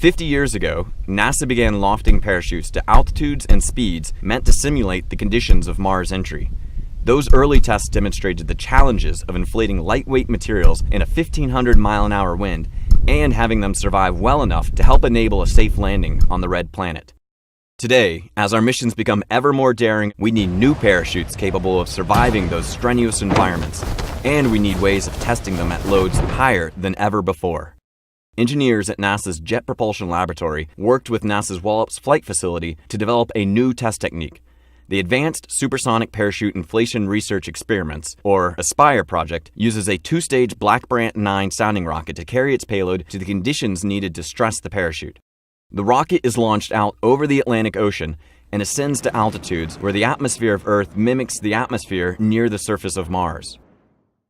50 years ago, NASA began lofting parachutes to altitudes and speeds meant to simulate the conditions of Mars entry. Those early tests demonstrated the challenges of inflating lightweight materials in a 1,500-mile-an-hour wind and having them survive well enough to help enable a safe landing on the red planet. Today, as our missions become ever more daring, we need new parachutes capable of surviving those strenuous environments, and we need ways of testing them at loads higher than ever before. Engineers at NASA's Jet Propulsion Laboratory worked with NASA's Wallops Flight Facility to develop a new test technique. The Advanced Supersonic Parachute Inflation Research Experiments, or ASPIRE project, uses a two-stage Blackbrant 9 sounding rocket to carry its payload to the conditions needed to stress the parachute. The rocket is launched out over the Atlantic Ocean and ascends to altitudes where the atmosphere of Earth mimics the atmosphere near the surface of Mars.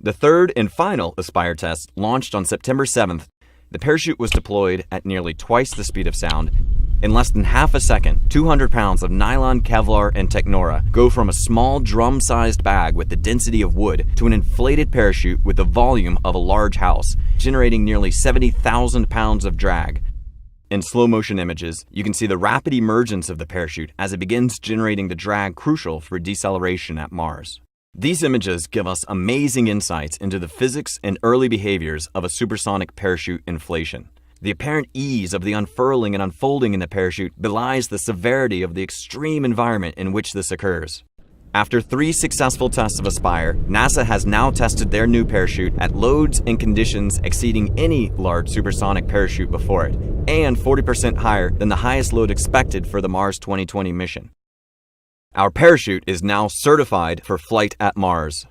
The third and final ASPIRE test launched on September 7th. The parachute was deployed at nearly twice the speed of sound. In less than half a second, 200 pounds of nylon, Kevlar, and Technora go from a small drum-sized bag with the density of wood to an inflated parachute with the volume of a large house, generating nearly 70,000 pounds of drag. In slow-motion images, you can see the rapid emergence of the parachute as it begins generating the drag crucial for deceleration at Mars. These images give us amazing insights into the physics and early behaviors of a supersonic parachute inflation. The apparent ease of the unfurling and unfolding in the parachute belies the severity of the extreme environment in which this occurs. After 3 successful tests of ASPIRE, NASA has now tested their new parachute at loads and conditions exceeding any large supersonic parachute before it, and 40% higher than the highest load expected for the Mars 2020 mission. Our parachute is now certified for flight at Mars.